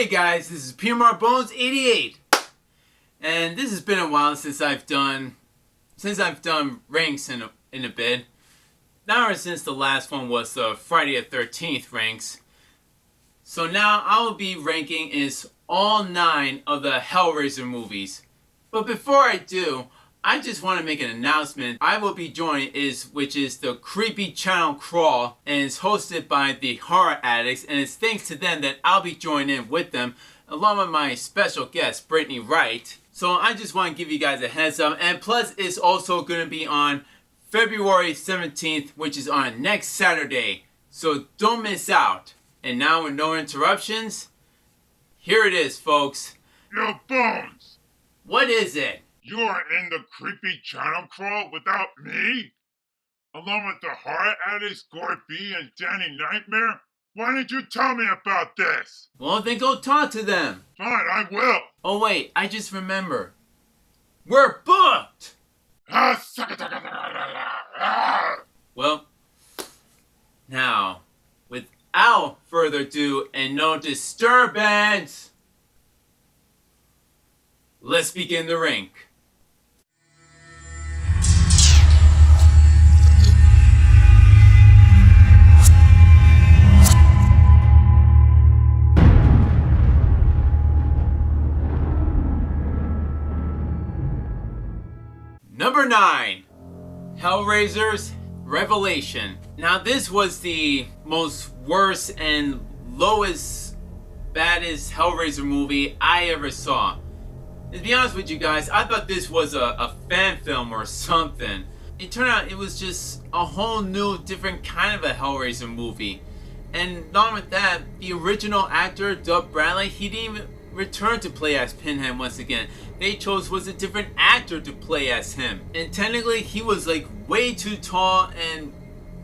Hey guys, this is P.M.R.Bonez88, and this has been a while since I've done ranks in a bit. Now, ever since the last one was the Friday the 13th ranks. So now I will be ranking all 9 of the Hellraiser movies. But before I do, I just want to make an announcement. I will be joining which is the Creepy Channel Crawl, and it's hosted by the Horror Addicts, and it's thanks to them that I'll be joining in with them, along with my special guest, Brittany Wright. So I just want to give you guys a heads up, and plus it's also going to be on February 17th, which is on next Saturday. So don't miss out. And now with no interruptions, here it is, folks. Yo, Bones! What is it? You are in the Creepy Channel Crawl without me? Along with the Horror Addicts, Gore B, and Danny Nightmare? Why didn't you tell me about this? Well, then go talk to them. Fine, I will. Oh wait, I just remember. We're booked! Well, now, without further ado and no disturbance, let's begin the rank. Number 9, Hellraiser's Revelation. Now this was the most worst and lowest, baddest Hellraiser movie I ever saw. To be honest with you guys, I thought this was a fan film or something. It turned out it was just a whole new, different kind of a Hellraiser movie. And not with that, the original actor, Doug Bradley, he didn't even return to play as Pinhead once again. They chose was a different actor to play as him. And technically, he was like way too tall and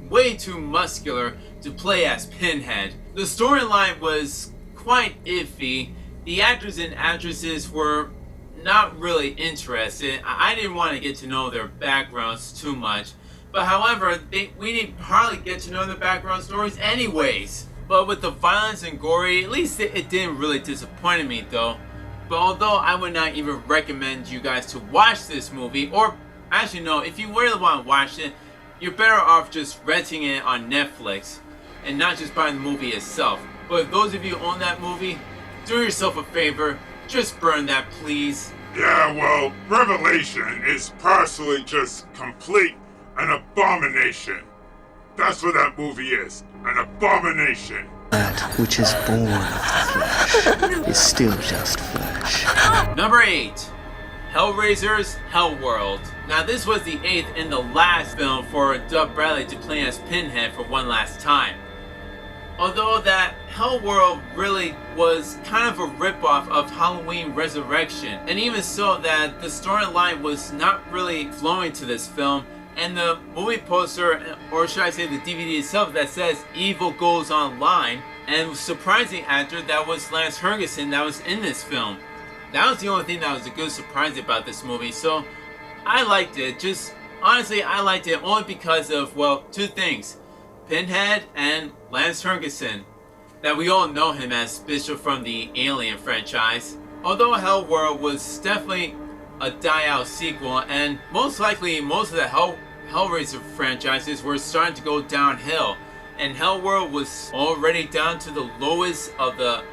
way too muscular to play as Pinhead. The storyline was quite iffy. The actors and actresses were not really interested. I didn't want to get to know their backgrounds too much. But however, we didn't hardly get to know their background stories anyways. But with the violence and gory, at least it didn't really disappoint me though. But although I would not even recommend you guys to watch this movie, or actually no, if you really want to watch it, you're better off just renting it on Netflix and not just buying the movie itself. But if those of you who own that movie, do yourself a favor, just burn that please. Yeah, well, Revelation is personally just complete an abomination. That's what that movie is, an abomination. That which is born of flesh is still just flesh. Number 8, Hellraiser's Hellworld. Now this was the 8th and the last film for Doug Bradley to play as Pinhead for one last time. Although that Hellworld really was kind of a ripoff of Halloween Resurrection, and even so that the storyline was not really flowing to this film. And the movie poster, or should I say the DVD itself, that says Evil Goes Online, and surprising actor that was Lance Henriksen that was in this film. That was the only thing that was a good surprise about this movie, so I liked it. Just honestly, I liked it only because of, well, 2 things. Pinhead and Lance Henriksen, that we all know him as Bishop from the Alien franchise. Although Hellworld was definitely a die-out sequel, and most likely most of the Hellraiser franchises were starting to go downhill, and Hellworld was already down to the lowest of the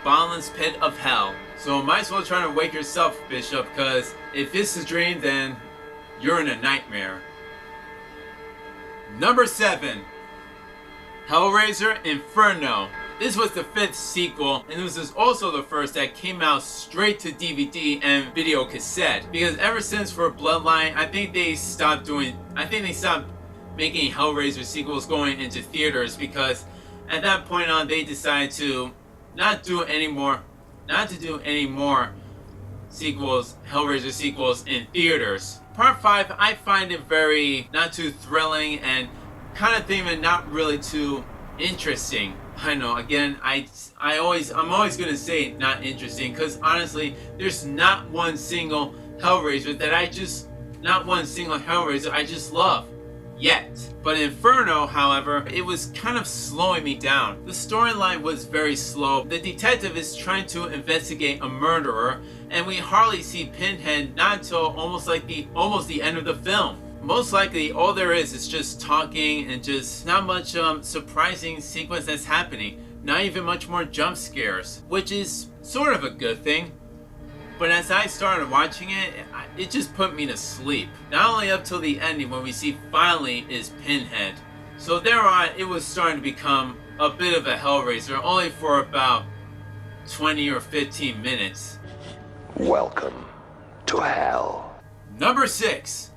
bottomless pit of hell. So might as well try to wake yourself, Bishop, because if it's a dream, then you're in a nightmare. Number 7, Hellraiser Inferno. This was the 5th sequel, and this was also the first that came out straight to DVD and video cassette. Because ever since for Bloodline, I think they stopped making Hellraiser sequels going into theaters, because at that point on they decided to not to do any more sequels, Hellraiser sequels in theaters. Part 5, I find it very not too thrilling and kind of theme not really too interesting. I know, again, I'm always gonna say not interesting, because honestly, there's not one single Hellraiser I just love. yet. But Inferno, however, it was kind of slowing me down. The storyline was very slow. The detective is trying to investigate a murderer, and we hardly see Pinhead not until almost the end of the film. Most likely, all there is just talking and just not much surprising sequence that's happening. Not even much more jump scares, which is sort of a good thing. But as I started watching it, it just put me to sleep. Not only up till the ending when we see finally is Pinhead. So there on, it was starting to become a bit of a Hellraiser, only for about 20 or 15 minutes. Welcome to hell. Number 6.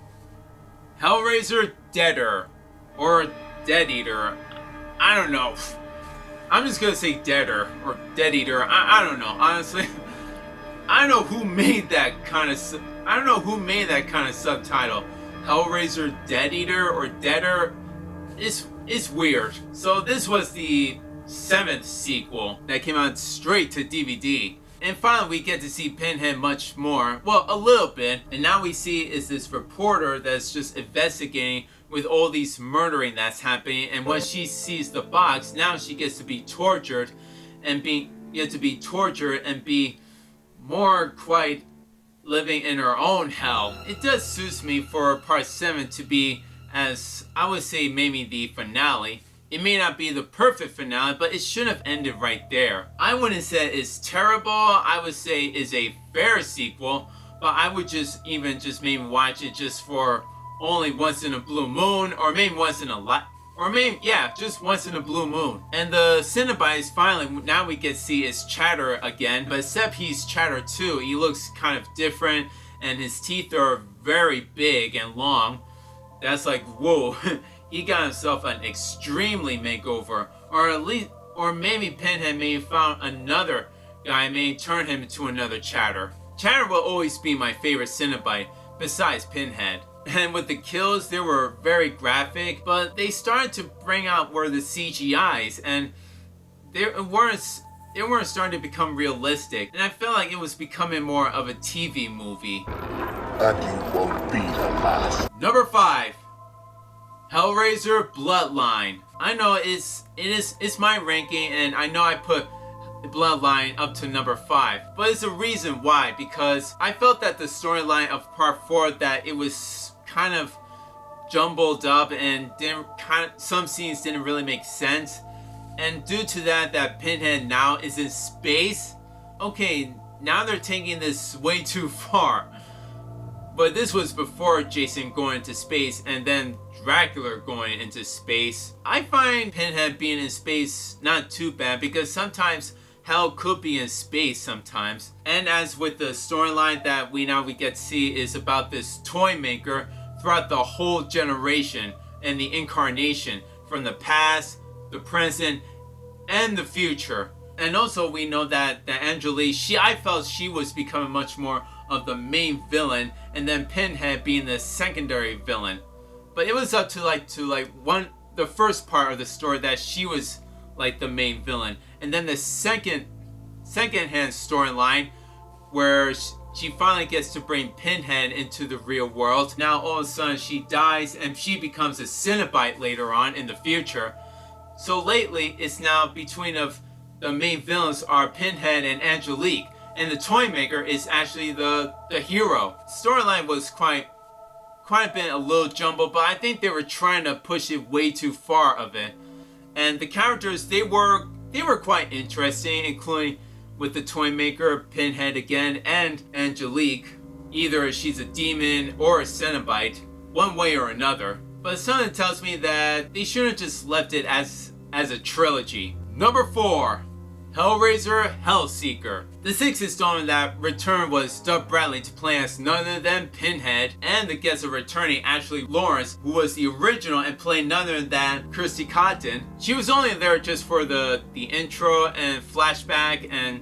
Hellraiser Deader. Or Dead Eater. I don't know. I'm just gonna say Deader or Dead Eater. I don't know, honestly. I don't know who made that kind of subtitle. Hellraiser Dead Eater or Deader. It's weird. So this was the 7th sequel that came out straight to DVD. And finally we get to see Pinhead much more. Well, a little bit. And now we see is this reporter that's just investigating with all these murdering that's happening. And when she sees the box, now she gets to be tortured and be more quite living in her own hell. It does suit me for part 7 to be, as I would say, maybe the finale. It may not be the perfect finale, but it should have ended right there. I wouldn't say it's terrible. I would say it's a fair sequel, but I would just maybe watch it just for only once in a blue moon, or maybe once in a just once in a blue moon. And the Cenobites finally, now we get to see is Chatter again, but except he's Chatter too. He looks kind of different, and his teeth are very big and long. That's like, whoa. He got himself an extremely makeover, or maybe Pinhead may have found another guy, may turn him into another Chatter. Chatter will always be my favorite Cenobite, besides Pinhead. And with the kills, they were very graphic, but they started to bring out where the CGIs, and they weren't starting to become realistic. And I felt like it was becoming more of a TV movie. And you won't be the last. Number 5. Hellraiser Bloodline. I know it's my ranking, and I know I put Bloodline up to number 5, but it's a reason why, because I felt that the storyline of part 4, that it was kind of jumbled up and some scenes didn't really make sense, and due to that Pinhead now is in space. Okay, now they're taking this way too far. But this was before Jason going into space and then Dracula going into space. I find Pinhead being in space not too bad, because sometimes hell could be in space sometimes. And as with the storyline that we get to see is about this toy maker throughout the whole generation and the incarnation from the past, the present, and the future. And also we know that Angelique, I felt she was becoming much more of the main villain, and then Pinhead being the secondary villain. But it was up to the first part of the story that she was like the main villain, and then the second-hand storyline where she finally gets to bring Pinhead into the real world. Now all of a sudden she dies and she becomes a Cenobite later on in the future. So lately it's now between the main villains are Pinhead and Angelique, and the toy maker is actually the hero. Storyline was quite a bit a little jumbled, but I think they were trying to push it way too far of it. And the characters, they were quite interesting, including with the toy maker, Pinhead again, and Angelique. Either she's a demon or a Cenobite, one way or another. But something tells me that they should have just left it as a trilogy. Number 4. Hellraiser Hellseeker. The 6th installment that returned was Doug Bradley to play as none other than Pinhead, and the guest of returning Ashley Lawrence, who was the original and played none other than Kirsty Cotton. She was only there just for the intro and flashback and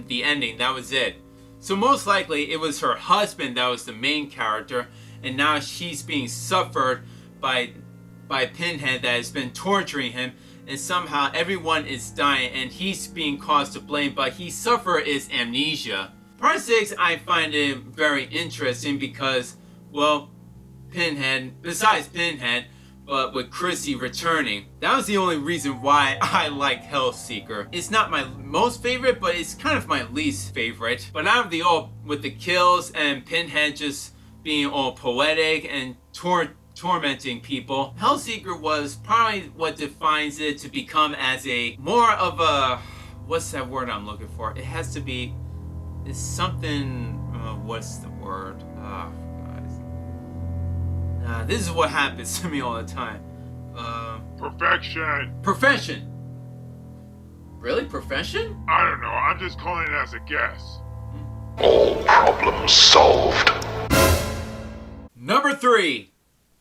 the ending. That was it. So most likely it was her husband that was the main character, and now she's being suffered by Pinhead that has been torturing him. And somehow everyone is dying and he's being caused to blame, but he suffered is amnesia. Part 6, I find it very interesting because, well, Pinhead, besides Pinhead, but with Chrissy returning. That was the only reason why I like Hellseeker. It's not my most favorite, but it's kind of my least favorite. But out of the all, with the kills and Pinhead just being all poetic and tormenting people, Hellseeker was probably what defines it to become as a more of a, what's that word I'm looking for? It has to be, it's something, what's the word? This is what happens to me all the time. Perfection. Profession. Really? Profession? I don't know. I'm just calling it as a guess. All problems solved. Number 3.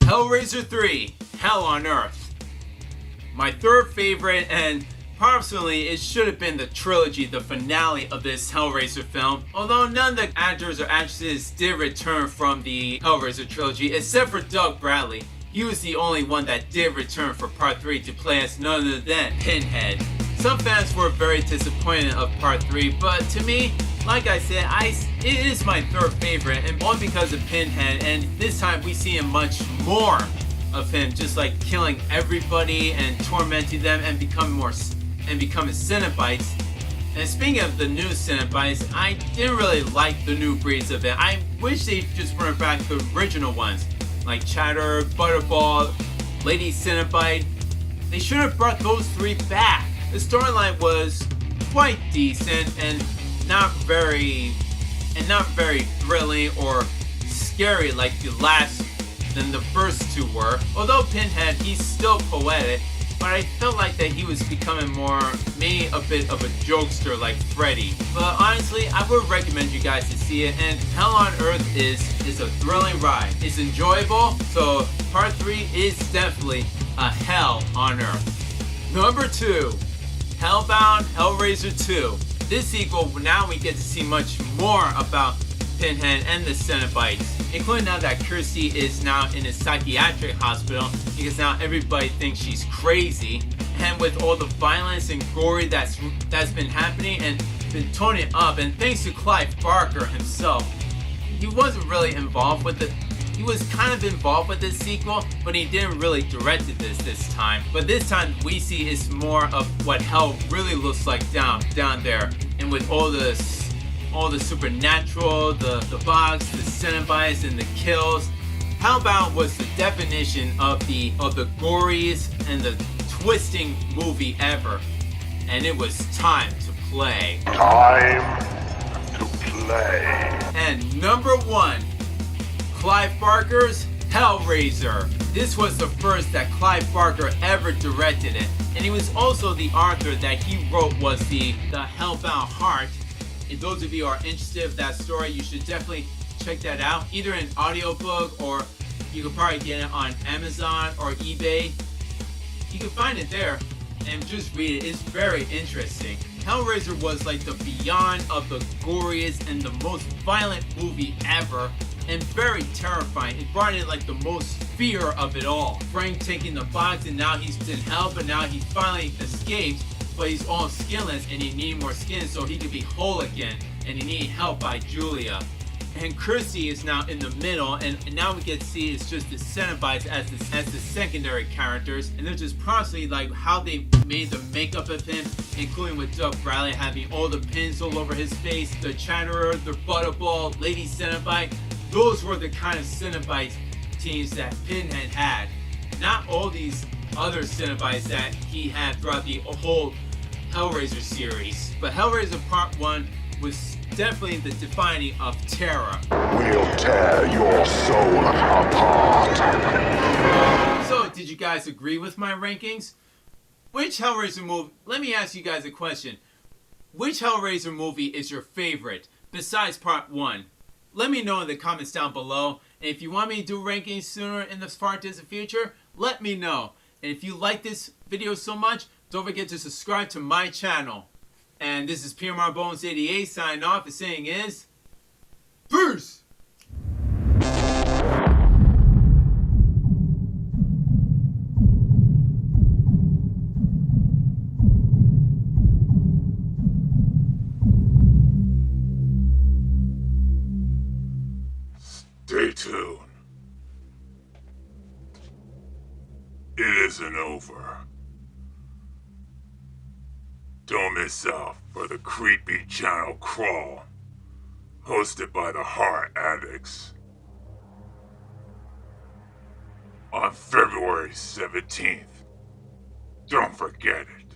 Hellraiser 3. Hell on Earth. My third favorite, and personally, it should have been the trilogy, the finale of this Hellraiser film. Although none of the actors or actresses did return from the Hellraiser trilogy, except for Doug Bradley. He was the only one that did return for Part 3 to play as none other than Pinhead. Some fans were very disappointed of Part 3, but to me, like I said, it is my third favorite, and only because of Pinhead, and this time we see him much more of him, just like killing everybody and tormenting them and becoming Cenobites. And speaking of the new Cenobites, I didn't really like the new breeds of it. I wish they just brought back the original ones, like Chatter, Butterball, Lady Cenobite. They should have brought those 3 back. The storyline was quite decent and not very thrilling or scary like the first 2 were. Although Pinhead, he's still poetic, but I felt like that he was becoming maybe a bit of a jokester like Freddy. But honestly, I would recommend you guys to see it, and Hell on Earth is a thrilling ride. It's enjoyable, so Part 3 is definitely a Hell on Earth. Number 2. Hellbound Hellraiser 2. This sequel, now we get to see much more about Pinhead and the Cenobites, including now that Kirsty is now in a psychiatric hospital because now everybody thinks she's crazy, and with all the violence and gory that's been happening and been toning up, and thanks to Clive Barker himself, he wasn't really involved with it. He was kind of involved with this sequel, but he didn't really direct it this time. But this time we see it's more of what hell really looks like down there, and with all the supernatural, the bugs, the Cenobites, and the kills. Hellbound was the definition of the goriest and the twisting movie ever, and it was time to play. Time to play. And number 1, Clive Barker's Hellraiser. This was the first that Clive Barker ever directed it, and he was also the author that he wrote was the Hellbound Heart. If those of you are interested in that story, you should definitely check that out, either in audiobook or you could probably get it on Amazon or eBay. You can find it there and just read it. It's very interesting. Hellraiser was like the beyond of the goriest and the most violent movie ever, and very terrifying. It brought in like the most fear of it all. Frank taking the box, and now he's in hell, but now he finally escaped, but he's all skinless and he needed more skin so he could be whole again, and he needed help by Julia. And Kirsty is now in the middle, and now we get to see it's just the Cenobites as the secondary characters, and they're just constantly like how they made the makeup of him, including with Doug Bradley having all the pins all over his face, the Chatterer, the Butterball, Lady Cenobite. Those were the kind of Cenobite teams that Pinhead had. Not all these other Cenobites that he had throughout the whole Hellraiser series. But Hellraiser Part 1 was definitely the defining of terror. We'll tear your soul apart. So, did you guys agree with my rankings? Which Hellraiser movie, let me ask you guys a question. Which Hellraiser movie is your favorite, besides Part 1? Let me know in the comments down below. And if you want me to do rankings sooner in the far distant future, let me know. And if you like this video so much, don't forget to subscribe to my channel. And this is P.M.R.Bonez88's signing off. The saying is, peace! Stay tuned. isn't over. Don't miss out for the creepy channel crawl, hosted by the Heart Addicts, on February 17th. Don't forget it.